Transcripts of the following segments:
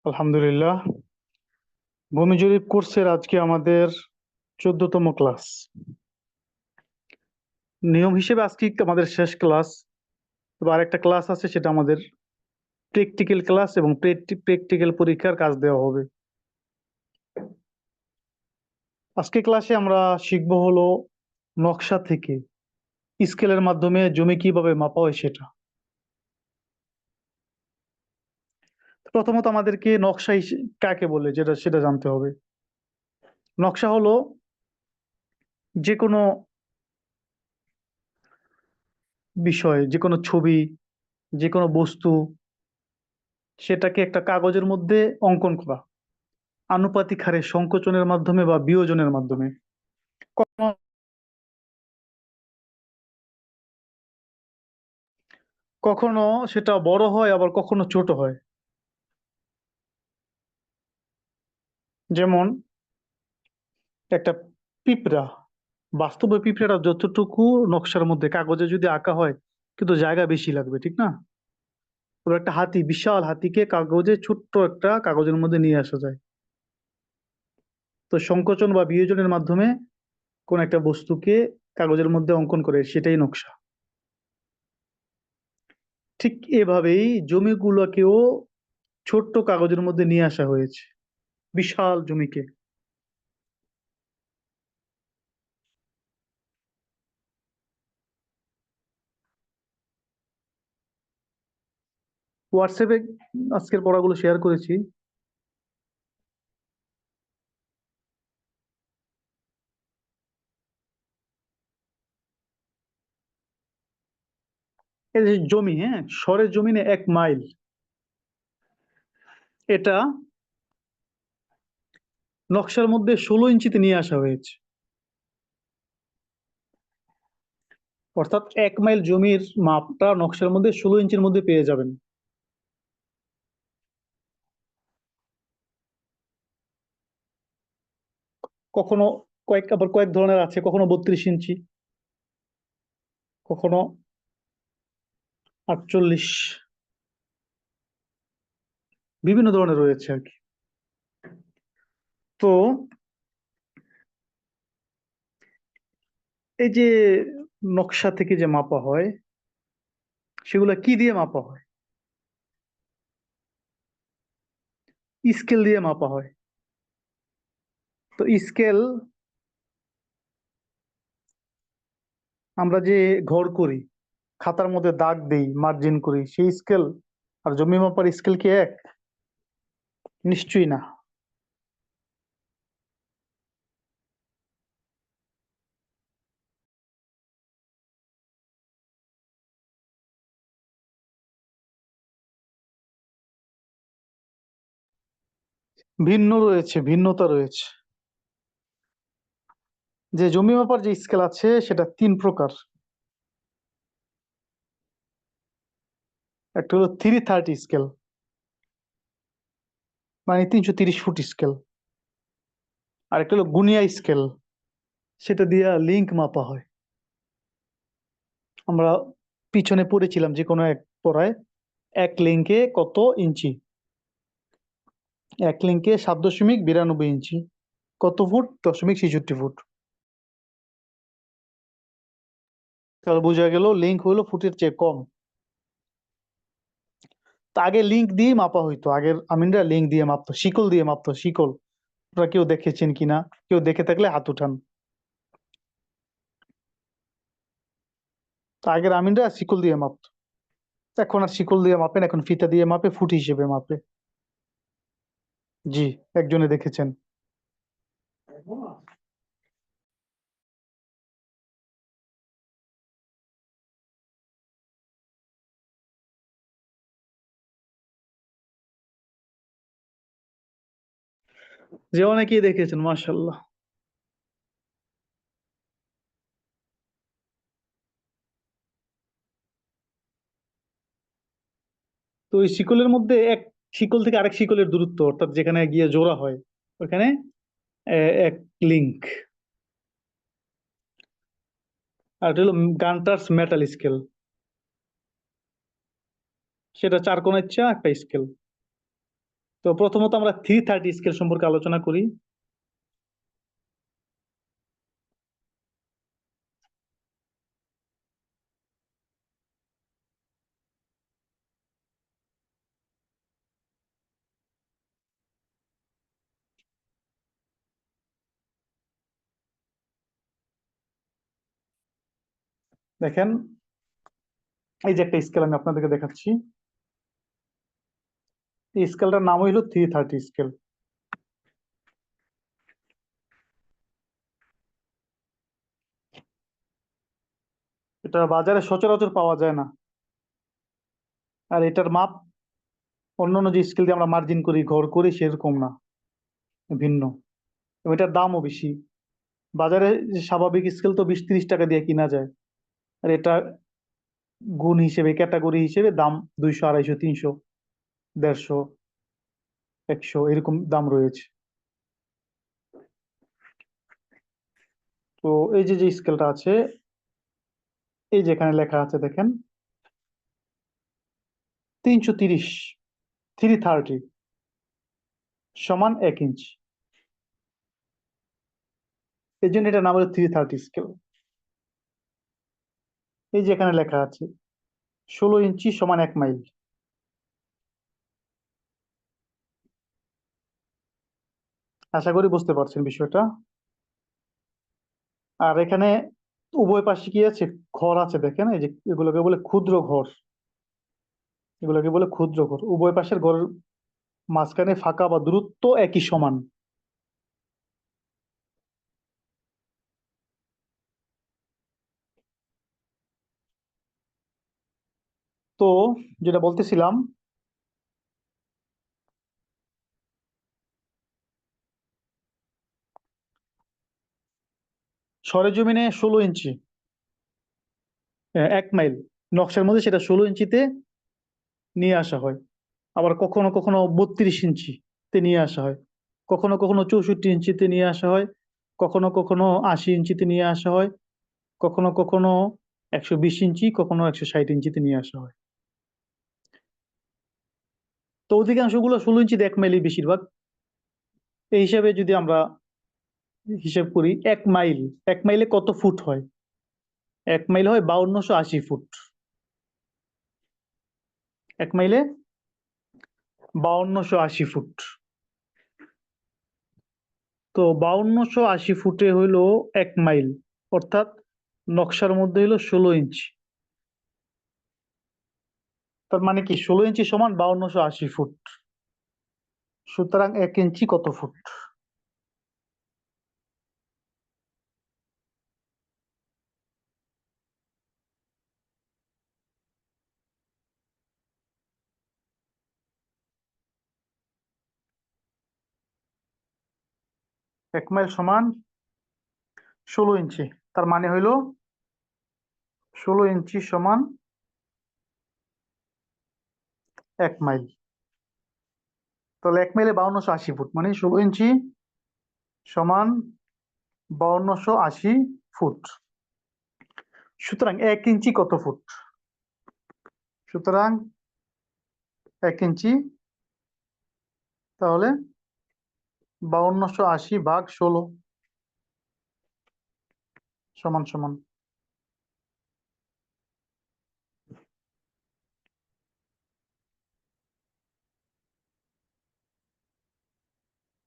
আলহামদুলিল্লাহ। ভূমি জরিপ কোর্সের আজকে আমাদের 14তম ক্লাস। নিয়ম হিসেবে আজকে আমাদের শেষ ক্লাস। এবার আরেকটা ক্লাস আছে, সেটা আমাদের প্র্যাকটিক্যাল ক্লাস এবং প্র্যাকটিক্যাল পরীক্ষার কাজ দেওয়া হবে। আজকে ক্লাসে আমরা শিখব হলো নকশা থেকে স্কেলের মাধ্যমে জমি কিভাবে মাপা হয় সেটা। প্রথমত আমাদেরকে নকশা কাকে বলে সেটা জানতে হবে। নকশা হলো যে কোনো বিষয়, যে কোনো ছবি, যে কোনো বস্তু, সেটাকে একটা কাগজের মধ্যে অঙ্কন করা আনুপাতিক হারে সংকোচনের মাধ্যমে বা বিয়োজনের মাধ্যমে। কখনো কখনো সেটা বড় হয়, আবার কখনো ছোট হয়। যেমন একটা পিঁপড়া, বাস্তবে পিঁপড়াটা যতটুকু নকশার মধ্যে কাগজে যদি আঁকা হয়, কিন্তু জায়গা বেশি লাগবে, ঠিক না? ওর একটা হাতি, বিশাল হাতিকে কাগজে, ছোট্ট একটা কাগজের মধ্যে নিয়ে আসা যায়। তো সংকোচন বা বিয়োজনের মাধ্যমে কোন একটা বস্তুকে কাগজের মধ্যে অঙ্কন করে, সেটাই নকশা। ঠিক এভাবেই জমিগুলোকেও ছোট্ট কাগজের মধ্যে নিয়ে আসা হয়েছে, বিশাল জমিকে। হোয়াটসঅ্যাপে আজকের পড়াগুলো শেয়ার করেছি। এই যে জমি, হ্যাঁ, সরের জমিনে 1 মাইল, এটা নকশার মধ্যে 16 ইঞ্চিতে নিয়ে আসা হয়েছে। অর্থাৎ 1 মাইল জমির মাপটা নকশার মধ্যে 16 ইঞ্চির মধ্যে পেয়ে যাবেন। কখনো আবার কয়েক ধরনের আছে, কখনো 32 ইঞ্চি, কখনো 48, বিভিন্ন ধরনের রয়েছে আর কি। তো এই যে নকশা থেকে যে মাপা হয়, সেগুলা কি দিয়ে মাপা হয়? স্কেল দিয়ে মাপা হয়। তো স্কেল, আমরা যে ঘর করি, খাতার মধ্যে দাগ দেই, মার্জিন করি, সেই স্কেল আর জমি মাপার স্কেল কি এক? নিশ্চয়ই না। ভিন্নতা রয়েছে। যে জমি মাপার যে স্কেল আছে, সেটা 3 প্রকার। একটা হলো 330 স্কেল, মানে 330 ফুট স্কেল। আর একটা হলো গুনিয়া স্কেল, সেটা দিয়ে লিঙ্ক মাপা হয়। আমরা পিছনে পড়েছিলাম যে কোনো এক পড়ায়, এক লিঙ্কে কত ইঞ্চি, এক লিঙ্কে 7.92 ইঞ্চি, কত ফুট? 0.66 ফুট। তাহলে বোঝা গেল লিঙ্ক হলো ফুটের চেয়ে কম। তা আগে লিঙ্ক দিয়ে মাপা হইতো, আগের আমিনরা লিঙ্ক দিয়ে মাপতো, শিকল দিয়ে মাপতো, শিকল। আপনারা কেউ দেখেছেন কিনা? কেউ দেখে থাকলে হাত উঠান। তা আগের আমিনরা শিকল দিয়ে মাপতো। এখন আর শিকল দিয়ে মাপেন, এখন ফিতা দিয়ে মাপে, ফুট হিসেবে মাপে। জি, একজনে দেখেছেন। যে অনেকেই দেখেছেন, মাশাল্লাহ। তো ওই শিকলের মধ্যে এক শিকল থেকে আরেক শিকলের দূরত্ব, অর্থাৎ যেখানে গিয়ে জোড়া হয়, ওখানে এক লিঙ্ক। আর এটা হলো গান্টার্স মেটাল স্কেল, সেটা 4 কোণের চা একটা স্কেল। তো প্রথমত আমরা 330 স্কেল সম্পর্কে আলোচনা করি। দেখেন, এই যে একটা স্কেল আমি আপনাদেরকে দেখাচ্ছি। এই স্কেলটার নাম হইল 330 স্কেল। এটা বাজারে সচরাচর পাওয়া যায় না। আর এটার মাপ অন্যান্য যে স্কেল দিয়ে আমরা মার্জিন করি, ঘর করি, সেরকম না, ভিন্ন। এবং এটার দামও বেশি। বাজারে যে স্বাভাবিক স্কেল তো 20-30 টাকা দিয়ে কিনা যায়। আর এটা গুণ হিসেবে, ক্যাটাগরি হিসেবে দাম 200, 250, 300, 150, 100 এরকম দাম রয়েছে। তো এই যে যে স্কেলটা আছে, এই যেখানে লেখা আছে দেখেন 330, 330 সমান 1 ইঞ্চি। এই জন্য এটার নাম হলো 330 স্কেল। এই যে এখানে লেখা আছে 16 ইঞ্চি সমান 1 মাইল। আশা করি বুঝতে পারছেন বিষয়টা। আর এখানে উভয় পাশে কি আছে, ঘর আছে দেখেন। এই যে এগুলোকে বলে ক্ষুদ্র ঘর, এগুলোকে বলে ক্ষুদ্র ঘর। উভয় পাশের ঘরের মাঝখানে ফাঁকা বা দূরত্ব একই সমান। তো যেটা বলতেছিলাম, সরেজমিনে 16 ইঞ্চি, 1 মাইল নকশার মধ্যে সেটা 16 ইঞ্চিতে নিয়ে আসা হয়। আবার কখনো কখনো 32 ইঞ্চিতে নিয়ে আসা হয়, কখনো কখনো 64 ইঞ্চিতে নিয়ে আসা হয়, কখনো কখনো 80 ইঞ্চিতে নিয়ে আসা হয়, কখনো কখনো 120 ইঞ্চি, কখনো 160 ইঞ্চিতে নিয়ে আসা হয়। তো অধিকাংশগুলো 16 ইঞ্চিতে 1 মাইলই বেশিরভাগ। এই হিসাবে যদি আমরা হিসাব করি, 1 মাইল, 1 মাইলে কত ফুট হয়? 1 মাইল হয় 5280 ফুট। 1 মাইলে 5280 ফুট। তো 5280 ফুটে হইল 1 মাইল, অর্থাৎ নকশার মধ্যে হইল 16 ইঞ্চি। তার মানে কি 16 ইঞ্চি সমান 5280 ফুট। সুতরাং 1 ইঞ্চি কত ফুট? 1 মাইল সমান 16 ইঞ্চি। তার মানে হইল 16 ইঞ্চি সমান 1 মাইল। তাহলে 1 মাইলে 5280 ফুট, মানে 16 ইঞ্চি সমান 5280 ফুট। সুতরাং 1 ইঞ্চি কত ফুট? সুতরাং 1 ইঞ্চি, তাহলে 5280/16 সমান সমান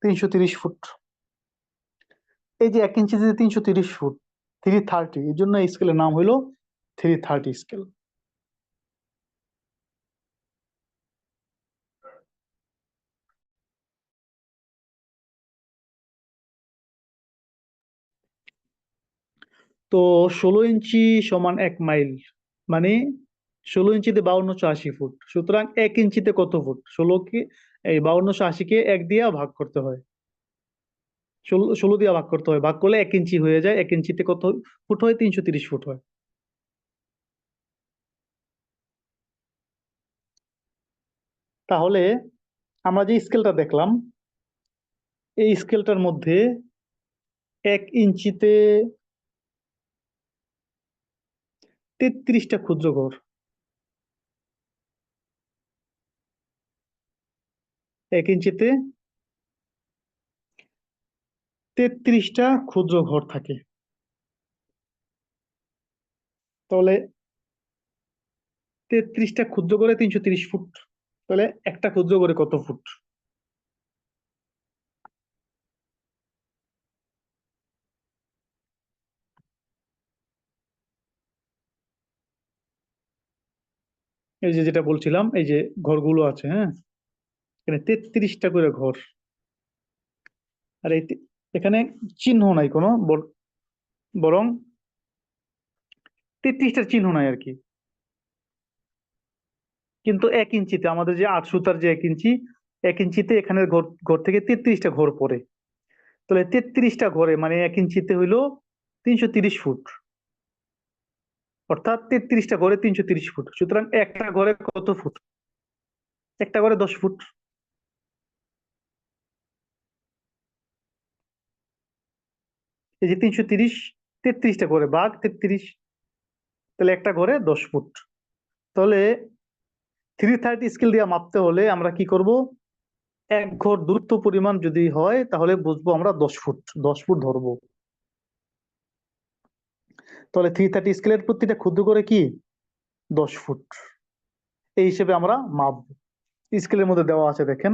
330 ফুট। এই যে 1 ইঞ্চিতে 330 ফুট, 330, এই জন্য এই স্কেলের নাম হইলো 330 স্কেল। তো 16 ইঞ্চি সমান 1 মাইল, মানে 16 ইঞ্চিতে 5280 ফুট। সুতরাং 1 ইঞ্চিতে কত ফুট? 16কে, এই 5280-কে 1 দিয়ে ভাগ করতে হয়, 16 দিয়ে ভাগ করতে হয়। ভাগ করলে 1 ইঞ্চি হয়ে যায়। 1 ইঞ্চিতে কত ফুট হয়? 330 ফুট হয়। তাহলে আমরা যে স্কেলটা দেখলাম, এই স্কেলটার মধ্যে 1 ইঞ্চিতে 33টা ক্ষুদ্র ঘর, 1 ইঞ্চিতে 33টা ক্ষুদ্র ঘর থাকে। তাহলে 33টা ক্ষুদ্র করে 330 ফুট। তাহলে একটা ক্ষুদ্র করে কত ফুট? এই যে যেটা বলছিলাম, এই যে ঘরগুলো আছে, হ্যাঁ, এখানে 33টা করে ঘর। আর এখানে চিহ্ন নাই কোনো, বরং 33টার চিহ্ন নাই আর কি। কিন্তু 1 ইঞ্চিতে আমাদের যে 8 সুতার যে 1 ইঞ্চি, 1 ইঞ্চিতে এখানে ঘর ঘর থেকে 33টা ঘর পড়ে। তাহলে 33টা ঘরে মানে 1 ইঞ্চিতে হইলো 330 ফুট। অর্থাৎ 33টা ঘরে 330 ফুট, সুতরাং একটা ঘরে কত ফুট? একটা ঘরে 10 ফুট। এই যে 330, 33টা ঘরে ভাগ 33, তাহলে একটা ঘরে 10 ফুট। তাহলে 330 স্কেল দিয়ে মাপতে হলে আমরা কি করব? এক ঘর দূরত্ব পরিমাণ যদি হয় তাহলে বুঝবো আমরা 10 ফুট, 10 ফুট ধরবো। তাহলে 330 স্কেলের প্রতিটা ক্ষুদ্র করে কি 10 ফুট, এই হিসেবে আমরা মাপবো। স্কেলের মধ্যে দেওয়া আছে দেখেন,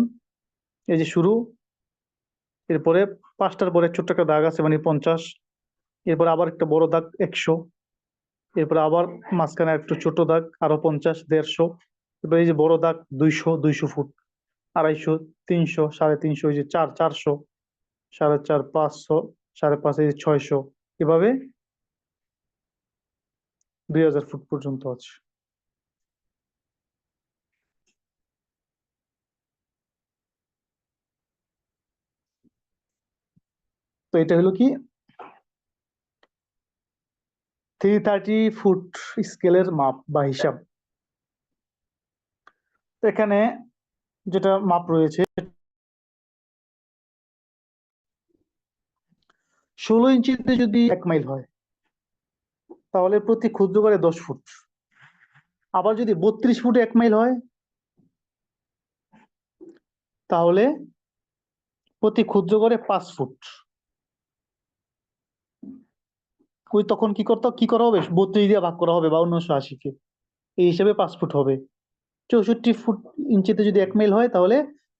এই যে শুরু, এরপরে 5টার পরে ছোট্ট একটা দাগ আছে মানে 50, এরপরে আবার একটা বড় দাগ 100, এরপরে আবার মাঝখানে একটু ছোট দাগ আরো 50, 150, এরপরে এই যে বড় দাগ 200, 200 ফুট, 250, 300, 350, এই যে 400, 450, 500, 550, এই যে 600, এভাবে 2000 ফুট পর্যন্ত আছে। তো এটা হলো কি 330 ফুট স্কেলের মাপ বা হিসাব। তো এখানে যেটা মাপ রয়েছে, 16 ইঞ্চিতে যদি 1 মাইল হয় তাহলে প্রতি ক্ষুদ্র করে 10 ফুট। আবার যদি 32 ফুটে 1 মাইল হয় তাহলে প্রতি ক্ষুদ্র করে 5 ফুট। ওই তখন কি করা হবে? 32 দিয়ে ভাগ করা হবে 5280-কে, এই হিসেবে 5 ফুট হবে। 64 ইঞ্চিতে যদি 1 মাইল হয় তাহলে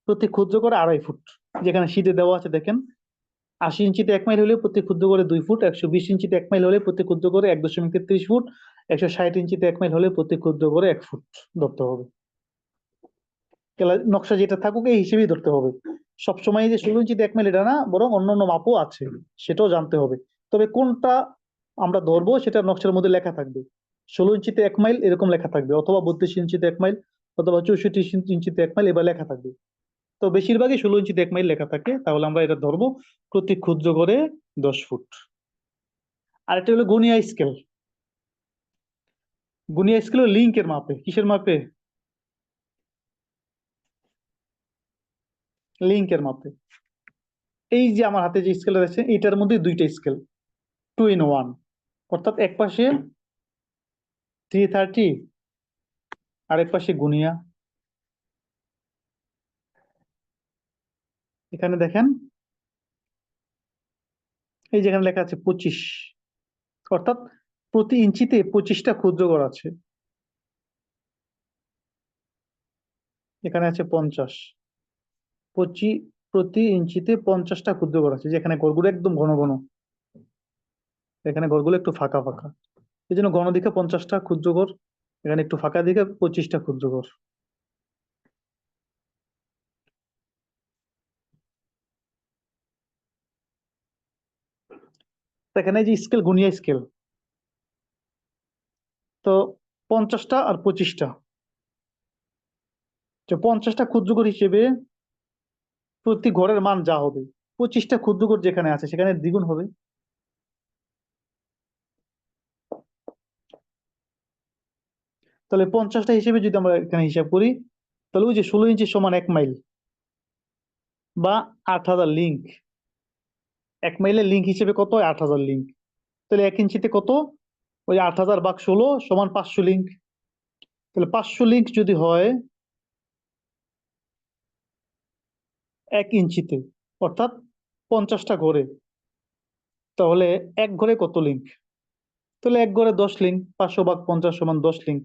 প্রতি ক্ষুদ্র করে 2.5 ফুট। যেখানে শীটে দেওয়া আছে দেখেন, 80 ইঞ্চিতে 1 মাইল হলে প্রতি ক্ষুদ্র করে 2 ফুট, 120 ইঞ্চিতে 1 মাইল হলে প্রতি ক্ষুদ্র করে 1.33 ফুট, 160 ইঞ্চিতে 1 মাইল হলে প্রতি ক্ষুদ্র করে 1 ফুট ধরতে হবে। নকশা যেটা থাকুক এই হিসেবেই ধরতে হবে। সবসময় যে 16 ইঞ্চিতে 1 মাইল এটা না, বরং অন্যান্য মাপও আছে, সেটাও জানতে হবে। তবে কোনটা আমরা ধরবো সেটা নকশার মধ্যে লেখা থাকবে। 16 ইঞ্চিতে 1 মাইল এরকম লেখা থাকবে, অথবা 32 ইঞ্চিতে 1 মাইল, অথবা 64 ইঞ্চিতে 1 মাইল, এবার লেখা থাকবে। তো বেশিরভাগই 16 ইঞ্চিতে 1 মাইল লেখা থাকে, তাহলে আমরা এটা ধরবো প্রতি ক্ষুদ্র করে 10 ফুট। আর এটা হলো গুনিয়া স্কেল। গুনিয়া স্কেল লিঙ্কের মাপে, কিসের মাপে? লিঙ্কের মাপে। এই যে আমার হাতে যে স্কেলটা আছে এটার মধ্যে দুইটা স্কেল, 2 in 1, অর্থাৎ এক পাশে 330 আর এক পাশে গুনিয়া। এখানে দেখেন, এই যেখানে লেখা আছে 25, অর্থাৎ প্রতি ইঞ্চিতে 25টা ক্ষুদ্র ঘর আছে। এখানে আছে 50, প্রতি ইঞ্চিতে 50টা ক্ষুদ্র ঘর আছে, যেখানে ঘরগুলো একদম ঘন ঘন, এখানে ঘরগুলো একটু ফাঁকা ফাঁকা, এই জন্য ঘন দিকে 50টা ক্ষুদ্র ঘর, এখানে একটু ফাঁকা দিকে 25টা ক্ষুদ্র ঘর। তো এখানে যে স্কেল, গুনিয়া স্কেল, তো 50টা আর 25টা, তো 50টা ক্ষুদ্র ঘর হিসেবে প্রতি ঘরের মান যা হবে, 25টা ক্ষুদ্র ঘর যেখানে আছে সেখানে দ্বিগুণ হবে। তাহলে 50টা হিসেবে যদি আমরা এখানে হিসাব করি, তাহলে ওই যে 16 ইঞ্চি সমান 1 মাইল বা 8000 লিঙ্ক, 1 মাইলের লিঙ্ক হিসেবে কত হয়? 8000 লিঙ্ক। তাহলে 1 ইঞ্চিতে কত? ওই 8000 ভাগ 16 সমান 500 লিঙ্ক। তাহলে 500 লিঙ্ক যদি হয়, 1 ইঞ্চিতে, অর্থাৎ 50টা ঘরে, তাহলে এক ঘরে কত লিঙ্ক? তাহলে এক ঘরে 10 লিঙ্ক, 500 ভাগ 50 = 10 লিঙ্ক।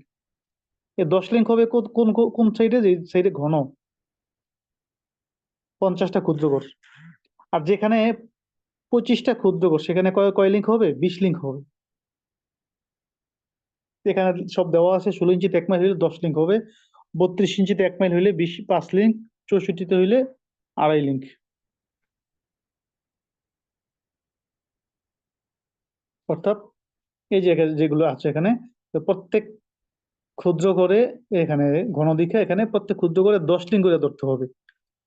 এই 10 লিঙ্ক হবে কোন কোন কোন সাইডে? যে সাইডে ঘন 50টা ক্ষুদ্র ঘর। আর যেখানে 25টা ক্ষুদ্র ঘর, সেখানে কয় কয় লিঙ্ক হবে? 20 লিঙ্ক হবে। এখানে সব দেওয়া আছে। 16 ইঞ্চিতে 1 মাইল হইলে 10 লিঙ্ক হবে, 32 ইঞ্চিতে 1 মাইল হইলে 5 লিঙ্ক, 64তে হইলে 2.5 লিঙ্ক। অর্থাৎ এই যে যেগুলো আছে এখানে, তো প্রত্যেক ক্ষুদ্র করে, এখানে ঘন দিকে এখানে প্রত্যেক ক্ষুদ্র করে 10 লিঙ্ক করে ধরতে হবে।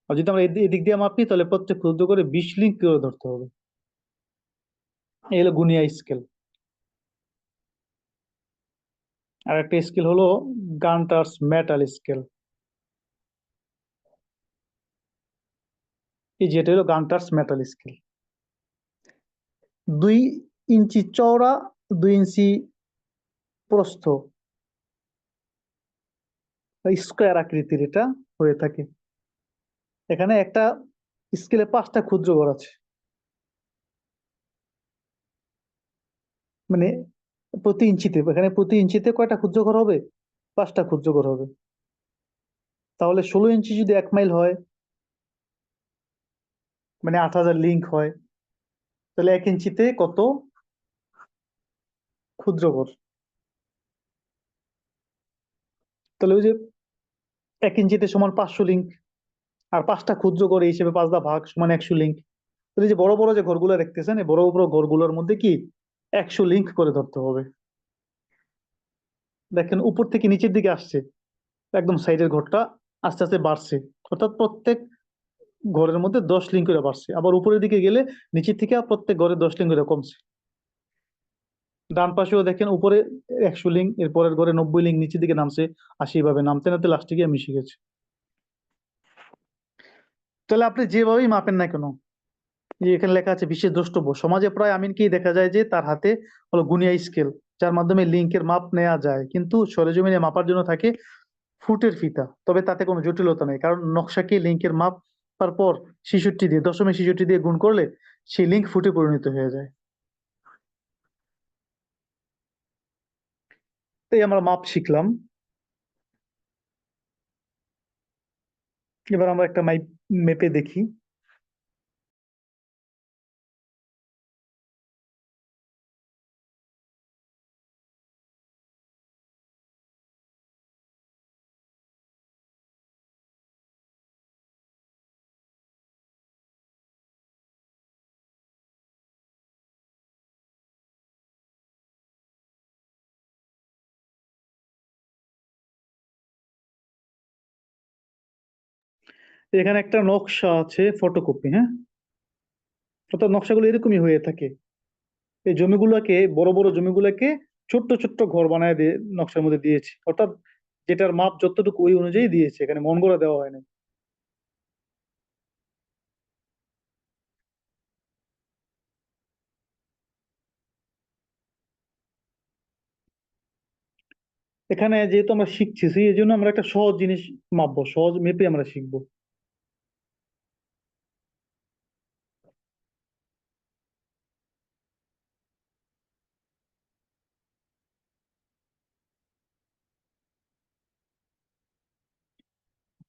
আর যদি আমরা এদিক দিয়ে মাপি, তাহলে প্রত্যেক ক্ষুদ্র করে 20 লিঙ্ক করে ধরতে হবে। এই হলো গুনিয়া স্কেল। আর একটা স্কেল হলো গান্টার্স মেটাল স্কেল। এই যেটা হলো গান্টার্স মেটাল স্কেল। 2 ইঞ্চি চওড়া, 2 ইঞ্চি প্রস্থ, স্কোয়ার আকৃতির এটা হয়ে থাকে। এখানে একটা স্কেলে 5টা ক্ষুদ্র ঘর আছে, মানে প্রতি ইঞ্চিতে, এখানে প্রতি ইঞ্চিতে কয়টা ক্ষুদ্র ঘর হবে? 5টা ক্ষুদ্র ঘর হবে। তাহলে 16 ইঞ্চি যদি 1 মাইল হয়, মানে 8000 লিঙ্ক হয়, তাহলে 1 ইঞ্চিতে কত ক্ষুদ্র ঘর? তাহলে ওই যে 1 ইঞ্চিতে সমান 500 লিঙ্ক, আর 5টা ক্ষুদ্র ঘর এই হিসেবে 5 দা ভাগ সমান 100 লিঙ্ক। তাহলে এই যে বড় বড় যে ঘরগুলো দেখতেছেন, এই বড় বড় ঘরগুলোর মধ্যে কি 100 লিঙ্ক করে ধরতে হবে। দেখেন উপর থেকে নিচের দিকে আসছে, একদম সাইডের ঘরটা আস্তে আস্তে বাড়ছে, অর্থাৎ প্রত্যেক ঘরের মধ্যে 10 লিঙ্ক করে বাড়ছে। আবার উপরের দিকে গেলে নিচের থেকে প্রত্যেক ঘরে 10 লিঙ্ক করে কমছে। ডান পাশেও দেখেন উপরে 100 লিঙ্ক, এর পরের ঘরে 90 লিঙ্ক, নিচের দিকে নামছে 80, ভাবে নামতে নামতে লাস্টে গিয়ে মিশে গেছে। তাহলে আপনি যেভাবেই মাপেন না কেন, যে এখানে লেখা আছে বিশেষ দ্রষ্টব্য, সমাজে প্রায় আমিনকেই দেখা যায় যে তার হাতে হলো গুনিয়া স্কেল, যার মাধ্যমে লিঙ্কের মাপ নেওয়া যায়। কিন্তু সরেজমিনে মাপার জন্য থাকে ফুটের ফিতা, তবে তাতে কোনো জটিলতা নেই, কারণ নকশাকে লিঙ্কের মাপ তারপর 66 দিয়ে গুণ করলে সেই লিঙ্ক ফুটে পরিণত হয়ে যায়। তাই আমরা মাপ শিখলাম। এবার আমরা একটা মেপে দেখি। এখানে একটা নকশা আছে, ফটোকপি, হ্যাঁ। অর্থাৎ নকশাগুলো এরকমই হয়ে থাকে। এই জমিগুলোকে, বড় বড় জমিগুলোকে ছোট্ট ছোট্ট ঘর বানায় দিয়ে নকশার মধ্যে দিয়েছে, অর্থাৎ যেটার মাপ যতটুকু ওই অনুযায়ী দিয়েছে, এখানে মন গড়া দেওয়া হয় না। এখানে যেহেতু আমরা শিখছি, এই জন্য আমরা একটা সহজ জিনিস মাপবো, সহজ মেপে আমরা শিখবো।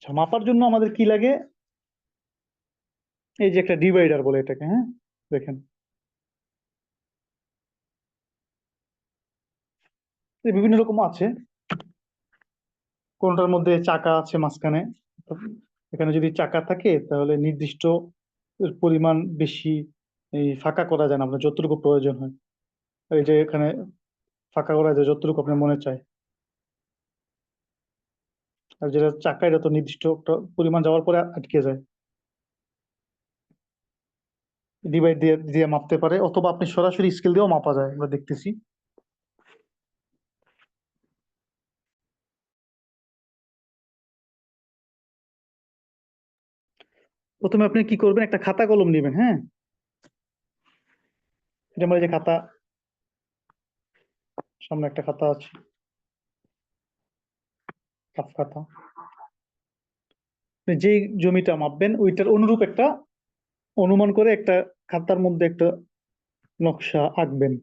আচ্ছা, মাপার জন্য আমাদের কি লাগে? এই যে একটা ডিভাইডার বলে এটাকে, হ্যাঁ। দেখেন, এই বিভিন্ন রকম আছে। কোনটার মধ্যে চাকা আছে মাঝখানে, এখানে যদি চাকা থাকে তাহলে নির্দিষ্ট পরিমাণ বেশি এই ফাঁকা করা যায় না, আপনার যতটুকু প্রয়োজন হয়। এই যে এখানে ফাঁকা করা যায় যতটুকু আপনার মনে চায়। আর যেটা চাকা, এটা তো নির্দিষ্ট একটা পরিমাণ যাওয়ার পরে আটকে যায়। ডিভাইড দিয়ে দিয়ে মাপতে পারে, অথবা আপনি সরাসরি স্কেল দিয়েও মাপা যায়, আমরা দেখতেছি। প্রথমে আপনি কি করবেন, একটা খাতা কলম নেবেন, হ্যাঁ। এটা আমার এই যে খাতা, সামনে একটা খাতা আছে, হাফ খাতা। যে জমিটা মাপবেন ওইটার অনুরূপ একটা অনুমান করে একটা খাতার মধ্যে একটা নকশা আঁকবেন।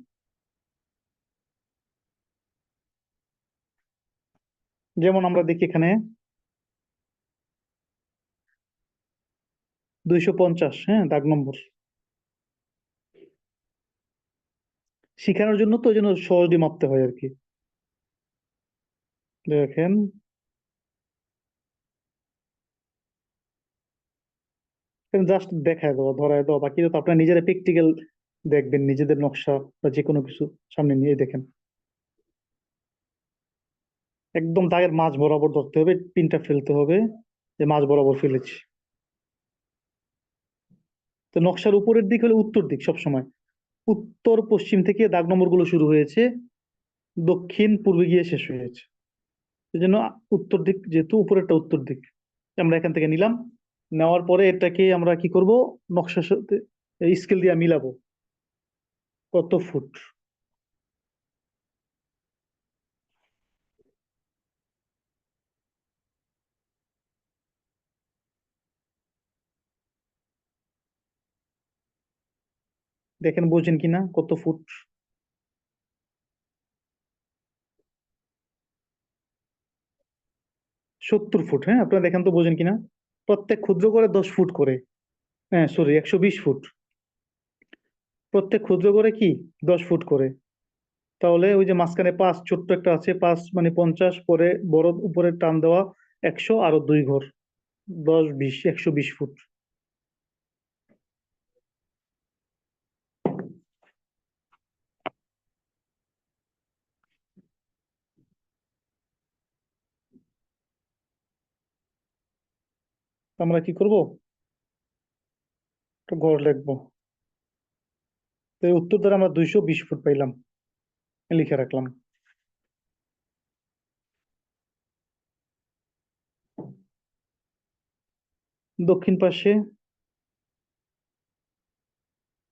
যেমন আমরা দেখি এখানে 250, হ্যাঁ, দাগ নম্বর। শিখানোর জন্য তো ওই জন্য সহজে মাপতে হয় আর কি। দেখেন, জাস্ট দেখায় দেওয়া, ধরায় দেওয়া, বাকি তো আপনার নিজেরা প্র্যাকটিক্যাল দেখবেন নিজেদের নকশা বা যে কোনো কিছু সামনে নিয়ে দেখেন। একদম দাগের মাঝ বরাবর ধরতে হবে, পিনটা ফেলতে হবে, যে মাঝ বরাবর ফেলেছি। তো নকশার উপরের দিক হলো উত্তর দিক সবসময়। উত্তর পশ্চিম থেকে দাগ নম্বর গুলো শুরু হয়েছে, দক্ষিণ পূর্বে গিয়ে শেষ হয়েছে। এই জন্য উত্তর দিক, যেহেতু উপরেরটা উত্তর দিক, আমরা এখান থেকে নিলাম। নেওয়ার পরে এটাকে আমরা কি করব, নকশার সাথে স্কেল দিয়ে মিলাবো কত ফুট। দেখেন বোঝেন কিনা কত ফুট। 70 ফুট, হ্যাঁ, আপনারা দেখেন তো বোঝেন কিনা। প্রত্যেক ক্ষুদ্র করে 10 ফুট করে, হ্যাঁ সরি 120 ফুট। প্রত্যেক ক্ষুদ্র করে কি 10 ফুট করে। তাহলে ওই যে মাঝখানে পাঁচ ছোট্ট একটা আছে, পাঁচ মানে 50, পরে বড় উপরে টান দেওয়া 100, আরো 2 ঘর, 10 20, 120 ফুট। আমরা কি করব, একটা ঘর লিখবো। তো এর উত্তর ধরে আমরা 220 ফুট পাইলাম, লিখে রাখলাম। দক্ষিণ পাশে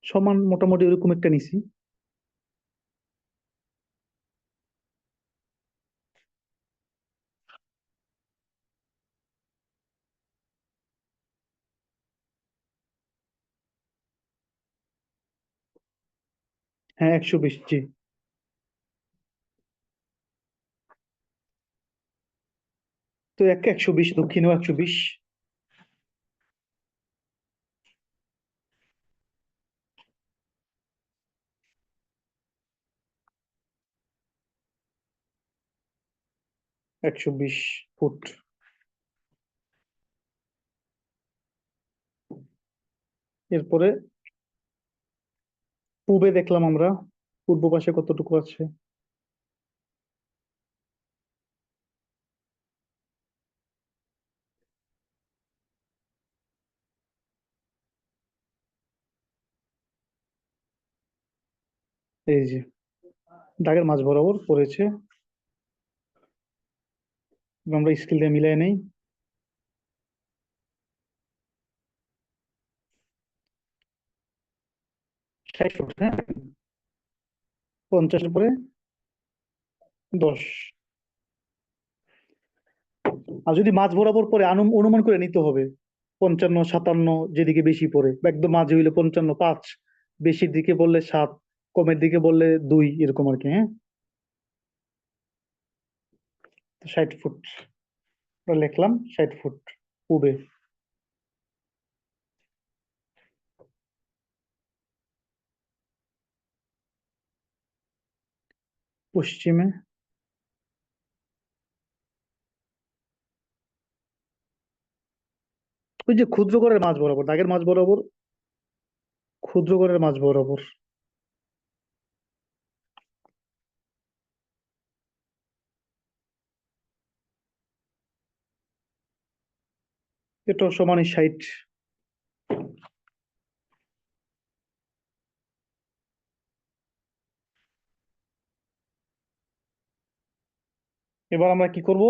সমান মোটামুটি ওরকম একটা নিছি। হ্যাঁ 120, জি। তো 120, দক্ষিণেও 120। 120 ফুট। এরপরে পূবে দেখলাম আমরা, পূর্ব পাশে কতটুকু আছে। এই যে দাগের মাঝ বরাবর পড়েছে। আমরা স্কেল দিয়ে মিলাই নেই। 60 ফুট, হ্যাঁ। 50-এর পরে 10। আর যদি মাঝ বরাবর পরে অনুমান করে নিতে হবে 55 57, যেদিকে বেশি পড়ে, বা একদম মাঝে হইলে 55 5, বেশির দিকে বললে 7, কমের দিকে বললে 2, এরকম আর কি, হ্যাঁ। তো 60 ফুট আমরা লিখলাম, 60 ফুট পূবে। পশ্চিমে ওই যে ক্ষুদ্র ঘরের মাঝ বরাবর, দাগের মাঝ বরাবর, ক্ষুদ্র ঘরের মাঝ বরাবর। এটা সমানই 60। এবার আমরা কি করব,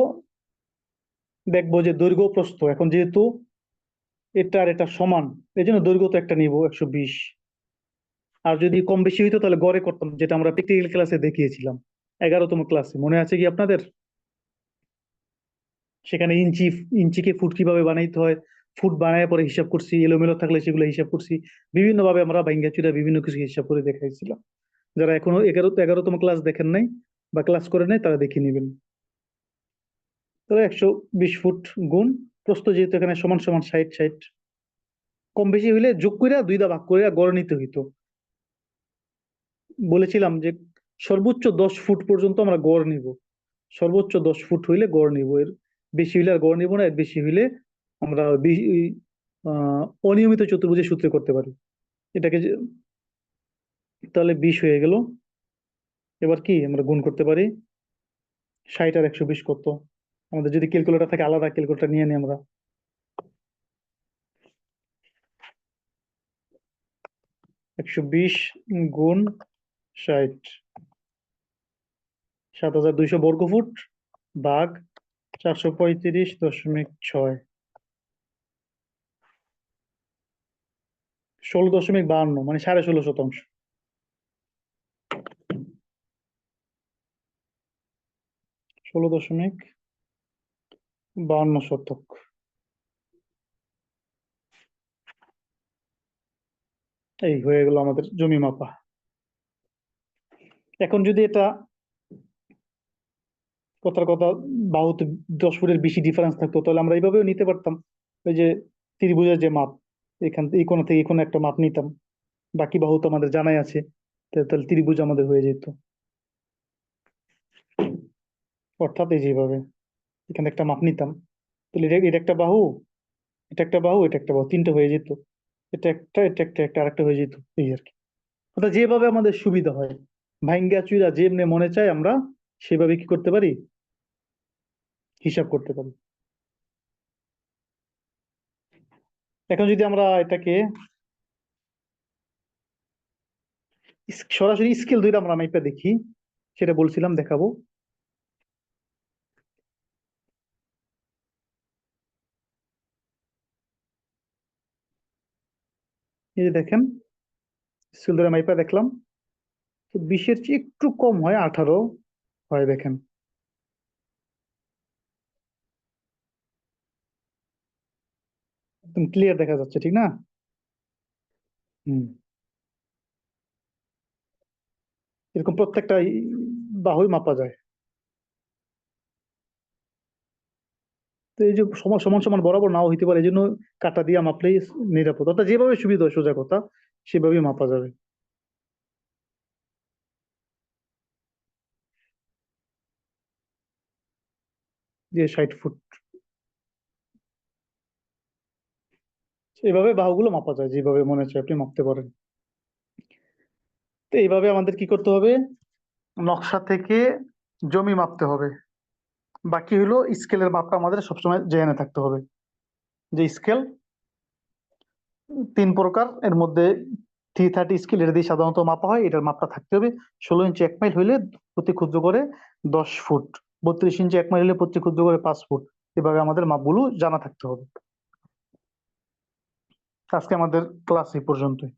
দেখবো যে দৈর্ঘ্য প্রস্থ এখন যেহেতু এটা আর এটা সমান, এই জন্য দৈর্ঘ্য তো একটা নিব 120। আর যদি কম বেশি হইতো তাহলে গড়ে করতাম, যেটা আমরা প্র্যাকটিক্যাল ক্লাসে দেখিয়েছিলাম 11তম ক্লাসে, মনে আছে কি আপনাদের? সেখানে ইঞ্চিকে ফুট কিভাবে বানাইতে হয়, ফুট বানায় পরে হিসাব করছি, এলোমেলো থাকলে সেগুলো হিসাব করছি। বিভিন্ন ভাবে আমরা ভাঙ্গা চুরা বিভিন্ন কিছু হিসাব করে দেখাইছিলাম। যারা এখনো 11তম ক্লাস দেখেন নাই বা ক্লাস করে নাই তারা দেখে নিবেন। তো 120 ফুট গুণ প্রস্থ, যেহেতু এখানে সমান সমান 60 60, কম বেশি হইলে যোগ কইরা 2 দা ভাগ করে গড় নিতে হইতো। বলেছিলাম যে সর্বোচ্চ 10 ফুট পর্যন্ত আমরা গড় নিব, সর্বোচ্চ 10 ফুট হইলে গড় নিব, এর বেশি হইলে আর গড় নিব না, এর বেশি হইলে আমরা অনিয়মিত চতুর্ভুজের সূত্রে করতে পারি এটাকে তাহলে 20 হয়ে গেল। এবার কি আমরা গুণ করতে পারি, 60 আর 120 কত? আমাদের যদি ক্যালকুলেটর থাকে আলাদা ক্যালকুলেটর নিয়ে নিই আমরা। 120 গুণ 60, 7200 বর্গফুট ভাগ 435.6, 16.52, মানে 16.5 শতাংশ। 16.52 শতক। এই হয়ে গেল আমাদের জমি মাপা। এখন যদি এটা কথার কথা বাহুতে 10 ফুটের বেশি ডিফারেন্স থাকতো, তাহলে আমরা এইভাবেও নিতে পারতাম। ওই যে ত্রিভুজের যে মাপ, এখান থেকে এই কোণ থেকে এই কোণে একটা মাপ নিতাম, বাকি বাহু তো আমাদের জানাই আছে, তাহলে ত্রিভুজ আমাদের হয়ে যেত। অর্থাৎ এই যেভাবে এখানে একটা মাপ নিতাম, তাহলে এটা একটা বাহু, এটা একটা বাহু, এটা একটা বাহু, তিনটা হয়ে যেত। এটা একটা, এটা একটা, একটা আরেকটা হয়ে যেত, এই আর কি। অর্থাৎ যেভাবে আমাদের সুবিধা হয়, ভাইঙ্গা চুইরা যেমনি মনে চায় আমরা সেভাবে কি করতে পারি, হিসাব করতে পারি। এখন যদি আমরা এটাকে সরাসরি স্কেল ধরে আমরা মাইপা দেখি, সেটা বলছিলাম দেখাবো। এই যে দেখেন, স্কেল ধরে মাইপা দেখলাম, তো 20-এর চেয়ে একটু কম হয়, 18 হয়, দেখেন। একদম ক্লিয়ার দেখা যাচ্ছে, ঠিক না? হম। এরকম প্রত্যেকটা বাহুই মাপা যায়। তো এই যে সমান সমান সমান বরাবর নাও হইতে পারে, এই জন্য কাটা দিয়ে মাপলেই নিরাপদ, অর্থাৎ যেভাবে সুবিধা হয় সোজা কথা সেভাবেই মাপা যাবে। যে 60 ফুট, এইভাবে বাহুগুলো মাপা যায়, যেভাবে মনে হচ্ছে আপনি মাপতে পারেন। তো এইভাবে আমাদের কি করতে হবে, নকশা থেকে জমি মাপতে হবে। বাকি হলো স্কেলের মাপটা আমাদের সবসময় জেনে থাকতে হবে, যে স্কেল 3 প্রকার, এর মধ্যে 330 স্কেল, এটা দিয়ে সাধারণত মাপা হয়, এটার মাপটা থাকতে হবে। 16 ইঞ্চি 1 মাইল হইলে প্রতি ক্ষুদ্র করে 10 ফুট, 32 ইঞ্চি 1 মাইল হলে প্রতি ক্ষুদ্র করে 5 ফুট। এভাবে আমাদের মাপগুলো জানা থাকতে হবে। আজকে আমাদের ক্লাস এই পর্যন্তই।